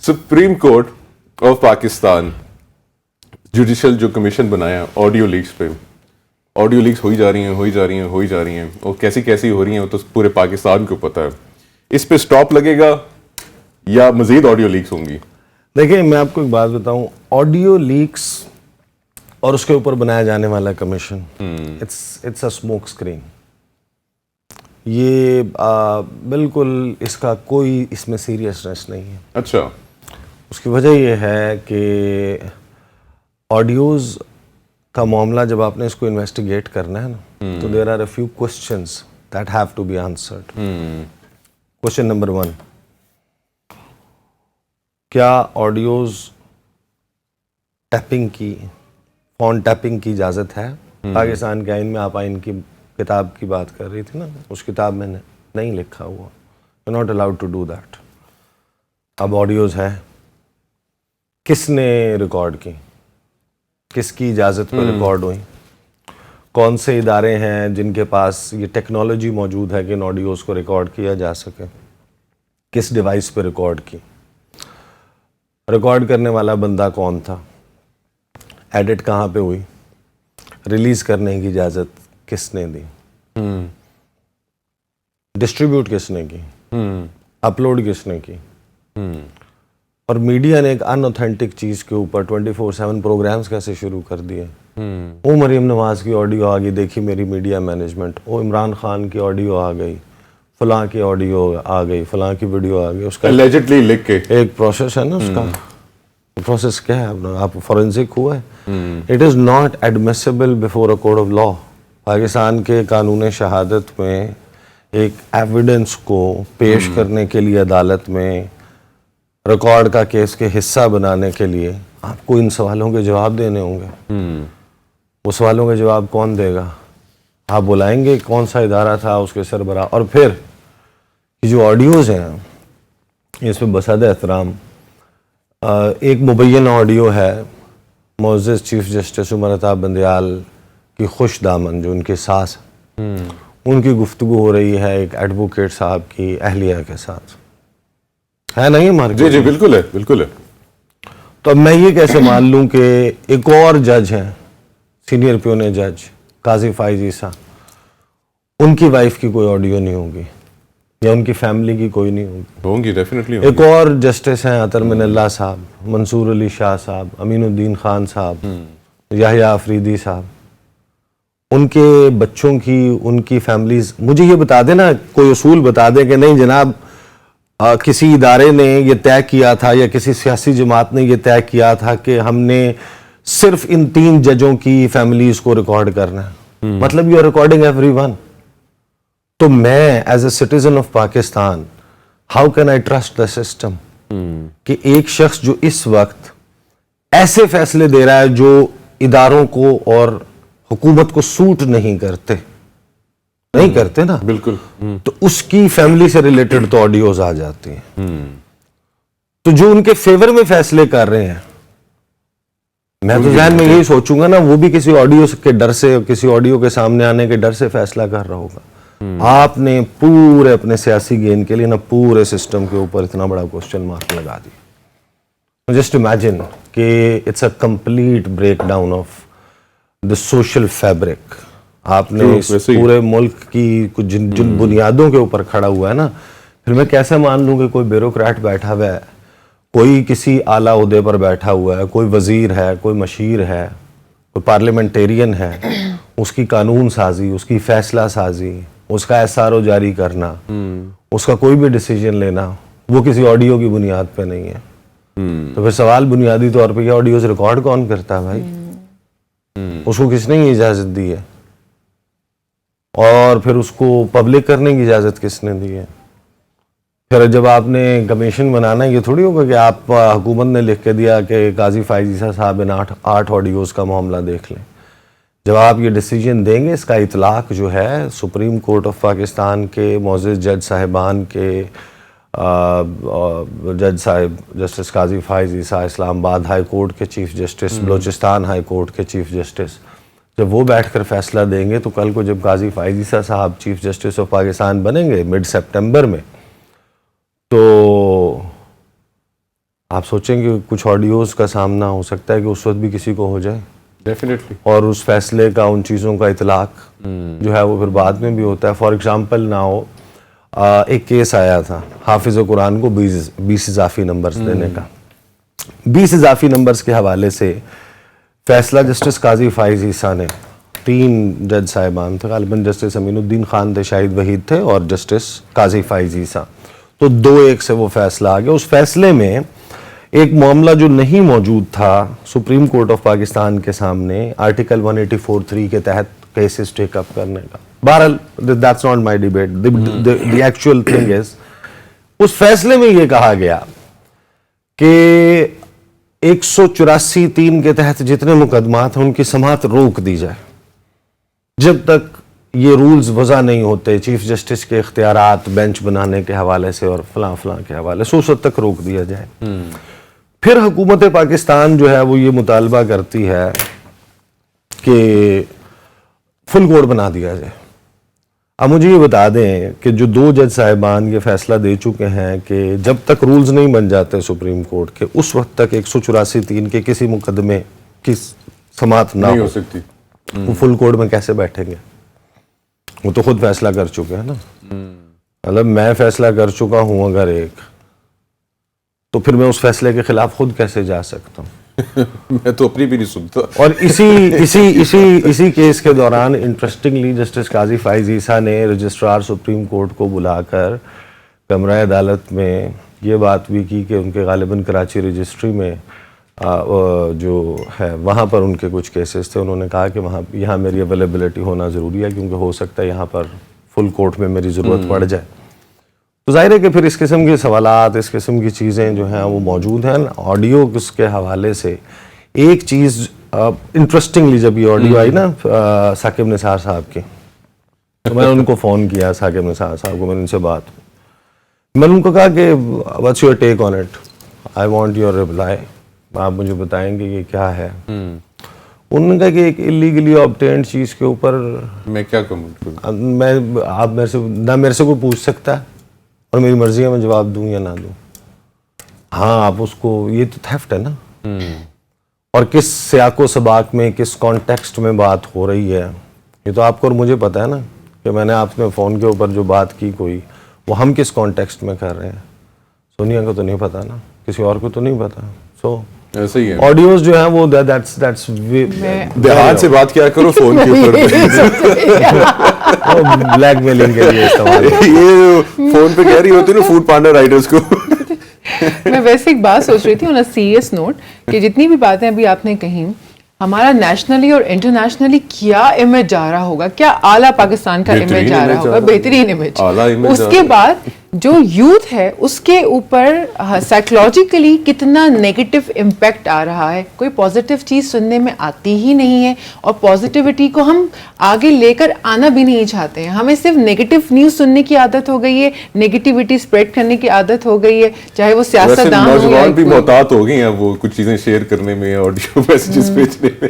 Supreme court of Pakistan judicial جو commission بنایا audio leaks پہ، آڈیو لیکس ہوئی جا رہی ہیں اور کیسی ہو رہی ہیں وہ تو پورے پاکستان کو پتہ ہے. اس پہ سٹاپ لگے گا یا مزید آڈیو لیکس ہوں گی؟ دیکھیں میں آپ کو ایک بات بتاؤں، آڈیو لیکس اور اس کے اوپر بنایا جانے والا commission it's a smoke screen. یہ بالکل اس کا کوئی اس میں سیریسنس نہیں ہے. اچھا. اس کی وجہ یہ ہے کہ آڈیوز کا معاملہ جب آپ نے اس کو انویسٹیگیٹ کرنا ہے نا تو there are a few questions that have to be answered. Question number 1، کیا آڈیوز ٹیپنگ کی، فون ٹیپنگ کی اجازت ہے؟ پاکستان کے آئین میں آپ آئین کی کتاب کی بات کر رہی تھی نا، اس کتاب میں نہیں لکھا ہوا، you not allowed to do that. اب آڈیوز ہے، کس نے ریکارڈ کی، کس کی اجازت پر ریکارڈ ہوئی، کون سے ادارے ہیں جن کے پاس یہ ٹیکنالوجی موجود ہے کہ ان آڈیوز کو ریکارڈ کیا جا سکے، کس ڈیوائس پہ ریکارڈ کی، ریکارڈ کرنے والا بندہ کون تھا، ایڈٹ کہاں پہ ہوئی، ریلیز کرنے کی اجازت کس نے دی، ڈسٹریبیوٹ کس نے کی، اپلوڈ کس نے کی. اور میڈیا نے ایک ان اوتھینٹک چیز کے اوپر 24/7 پروگرامز کیسے شروع کر دیے. او مریم نواز کی آڈیو آ گئی، دیکھی میری میڈیا مینجمنٹ، او عمران خان کی آڈیو آ گئی، فلاں کی آڈیو آ گئی، فلاں کی ویڈیو آ گئی. اس کا allegedly لکھ کے ایک پروسیس ہے نا، اس کا پروسیس کیا ہے؟ آپ فورینسک ہوا ہے. It is not admissible before a court of law. Pakistan کے قانون شہادت میں ایک ایویڈنس کو پیش کرنے کے لیے عدالت میں ریکارڈ کا کیس کے حصہ بنانے کے لیے آپ کو ان سوالوں کے جواب دینے ہوں گے. وہ سوالوں کے جواب کون دے گا؟ آپ بلائیں گے کون سا ادارہ تھا اس کے سربراہ. اور پھر یہ جو آڈیوز ہیں اس پہ بصد احترام ایک مبینہ آڈیو ہے معزز چیف جسٹس عمر عطا بندیال کی خوش دامن جو ان کی ساس، ان کی گفتگو ہو رہی ہے ایک ایڈوکیٹ صاحب کی اہلیہ کے ساتھ، ہے نہیں ہمارے؟ جی بالکل ہے، بالکل ہے. تو اب میں یہ کیسے مان لوں کہ ایک اور جج ہیں، سینئر پیونے جج قاضی فائز عیسیٰ، ان کی وائف کی کوئی آڈیو نہیں ہوگی یا ان کی فیملی کی کوئی نہیں ہوگی؟ ہوں گی، ڈیفینیٹلی. ایک اور جسٹس ہیں عطر من اللہ صاحب، منصور علی شاہ صاحب، امین الدین خان صاحب، یحییٰ آفریدی صاحب، ان کے بچوں کی، ان کی فیملیز. مجھے یہ بتا دیں نا، کوئی اصول بتا دیں کہ نہیں جناب کسی ادارے نے یہ طے کیا تھا یا کسی سیاسی جماعت نے یہ طے کیا تھا کہ ہم نے صرف ان 3 ججوں کی فیملیز کو ریکارڈ کرنا ہے. مطلب you are recording everyone. تو میں as a citizen of Pakistan how can I trust the system کہ ایک شخص جو اس وقت ایسے فیصلے دے رہا ہے جو اداروں کو اور حکومت کو سوٹ نہیں کرتے نا، بالکل. تو اس کی فیملی سے ریلیٹڈ تو آڈیوز آ جاتی ہیں. تو جو ان کے فیور میں فیصلے کر رہے ہیں، میں تو ذہن میں یہی سوچوں گا نا، وہ بھی کسی آڈیو کے ڈر سے، کسی آڈیو کے سامنے آنے کے ڈر سے فیصلہ کر رہا ہوگا. آپ نے پورے اپنے سیاسی گین کے لیے نا پورے سسٹم کے اوپر اتنا بڑا کوسچن مارک لگا دی. جسٹ امیجن کہ it's a complete breakdown of the social fabric. آپ نے اس پورے ملک کی کچھ جن بنیادوں کے اوپر کھڑا ہوا ہے نا، پھر میں کیسے مان لوں کہ کوئی بیوروکریٹ بیٹھا ہوا ہے، کوئی کسی اعلیٰ عہدے پر بیٹھا ہوا ہے، کوئی وزیر ہے، کوئی مشیر ہے، کوئی پارلیمنٹیرین ہے، اس کی قانون سازی، اس کی فیصلہ سازی، اس کا SRO جاری کرنا، اس کا کوئی بھی ڈیسیجن لینا، وہ کسی آڈیو کی بنیاد پہ نہیں ہے. تو پھر سوال بنیادی طور پہ یہ آڈیوز ریکارڈ کون کرتا ہے بھائی؟ اس کو کس نے یہ اجازت دی ہے؟ اور پھر اس کو پبلک کرنے کی اجازت کس نے دی ہے؟ پھر جب آپ نے کمیشن بنانا ہے، یہ تھوڑی ہوگا کہ آپ حکومت نے لکھ کے دیا کہ قاضی فائز عیسیٰ صاحب ان 8 آڈیوز کا معاملہ دیکھ لیں. جب آپ یہ ڈیسیجن دیں گے، اس کا اطلاق جو ہے سپریم کورٹ آف پاکستان کے معزز جج صاحبان کے، جج صاحب جسٹس قاضی فائز عیسیٰ اسلام آباد ہائی کورٹ کے chief justice, Balochistan high court کے چیف جسٹس، جب وہ بیٹھ کر فیصلہ دیں گے تو کل کو جب قاضی فائز عیسیٰ صاحب چیف جسٹس آف پاکستان بنیں گے مڈ سپٹمبر میں، تو آپ سوچیں کہ کچھ آڈیوز کا سامنا ہو سکتا ہے کہ اس وقت بھی کسی کو ہو جائے, ڈیفینیٹلی. اور اس فیصلے کا, ان چیزوں کا اطلاق جو ہے وہ پھر بعد میں بھی ہوتا ہے. فار ایگزامپل نہ ہو, ایک کیس آیا تھا حافظ قرآن کو 20 اضافی نمبرز دینے کا. 20 اضافی نمبرز کے حوالے سے فیصلہ جسٹس قاضی فائز عیسیٰ نے, 3 جج صاحبان تھے, غالباً جسٹس امین الدین خان تھے, شاہد وحید تھے, اور جسٹس قاضی فائز عیسیٰ, تو 2-1 سے وہ فیصلہ آ گیا. اس فیصلے میں ایک معاملہ جو نہیں موجود تھا سپریم کورٹ آف پاکستان کے سامنے آرٹیکل 184(3) کے تحت کیسز ٹیک اپ کرنے کا. بہرحال that's not my debate. The actual thing is, اس فیصلے میں یہ کہا گیا کہ 184(3) کے تحت جتنے مقدمات ہیں ان کی سماعت روک دی جائے جب تک یہ رولز وضع نہیں ہوتے, چیف جسٹس کے اختیارات بینچ بنانے کے حوالے سے اور فلاں فلاں کے حوالے سے, اس وقت تک روک دیا جائے. پھر حکومت پاکستان جو ہے وہ یہ مطالبہ کرتی ہے کہ فل کوڈ بنا دیا جائے. اب مجھے یہ بتا دیں کہ جو 2 جج صاحبان یہ فیصلہ دے چکے ہیں کہ جب تک رولز نہیں بن جاتے سپریم کورٹ کے, اس وقت تک 184(3) کے کسی مقدمے کی سماعت نہ ہو سکتی, وہ فل کوڈ میں کیسے بیٹھیں گے؟ وہ تو خود فیصلہ کر چکے ہیں نا. مطلب میں فیصلہ کر چکا ہوں اگر ایک, تو پھر میں اس فیصلے کے خلاف خود کیسے جا سکتا ہوں؟ میں تو اپنی بھی نہیں سنتا. اور اسی کیس کے دوران انٹرسٹنگلی جسٹس قاضی فائز عیسیٰ نے رجسٹرار سپریم کورٹ کو بلا کر کمرہ عدالت میں یہ بات بھی کی کہ ان کے غالباً کراچی رجسٹری میں جو ہے وہاں پر ان کے کچھ کیسز تھے. انہوں نے کہا کہ یہاں میری اویلیبلٹی ہونا ضروری ہے کیونکہ ہو سکتا ہے یہاں پر فل کورٹ میں میری ضرورت پڑ جائے. تو ظاہر ہے کہ پھر اس قسم کے سوالات, اس قسم کی چیزیں جو ہیں وہ موجود ہیں. آڈیو اس کے حوالے سے ایک چیز انٹرسٹنگلی, جب یہ آڈیو آئی نا ثاقب نثار صاحب کی, تو میں نے ان کو فون کیا, ثاقب نثار صاحب کو, میں نے ان سے میں نے ان کو کہا کہ what's your take on it, I want your reply, آپ مجھے بتائیں گے یہ کیا ہے. انہوں نے کہا کہ ایک اللیگلی آبٹینڈ چیز کے اوپر میں کیا کمنٹ کروں, آپ میرے سے کوئی پوچھ سکتا ہے اور میری مرضی ہے میں جواب دوں یا نہ دوں. ہاں آپ اس کو, یہ تو تھیفٹ ہے نا, اور کس سیاق و سباق میں, کس کانٹیکسٹ میں بات ہو رہی ہے, یہ تو آپ کو اور مجھے پتا ہے نا کہ میں نے آپ نے فون کے اوپر جو بات کی کوئی, وہ ہم کس کانٹیکسٹ میں کر رہے ہیں. سونیا کو تو نہیں پتا نا, کسی اور کو تو نہیں پتا. سو ایسا ہی ہے. آڈیوز جو ہیں وہ دیہات سے بات کیا کرو فون کے اوپر, بلیک میلنگ کے لیے استعمال. یہ فون پہ کہہ رہی ہوتی نا فوڈ پانڈا رائڈرز کو. میں ویسے ایک بات سوچ رہی تھی آن اے سیریس نوٹ کہ جتنی بھی باتیں ابھی آپ نے کہیں, ہمارا نیشنلی اور انٹرنیشنلی کیا امیج جا رہا ہوگا, کیا اعلیٰ پاکستان کا امیج جا رہا ہوگا, بہترین امیج. اس کے بعد جو یوتھ ہے اس کے اوپر سائیکولوجیکلی کتنا نیگیٹو امپیکٹ آ رہا ہے. کوئی پازیٹیو چیز سننے میں آتی ہی نہیں ہے, اور پازیٹیوٹی کو ہم آگے لے کر آنا بھی نہیں چاہتے ہیں. ہمیں صرف نیگیٹو نیوز سننے کی عادت ہو گئی ہے, نیگیٹیوٹی اسپریڈ کرنے کی عادت ہو گئی ہے, چاہے وہ سیاستدان ہو یا نوجوان بھی محتاط ہو گئے ہیں وہ کچھ چیزیں شیئر کرنے میں, آڈیو میسیجز بھیجنے میں.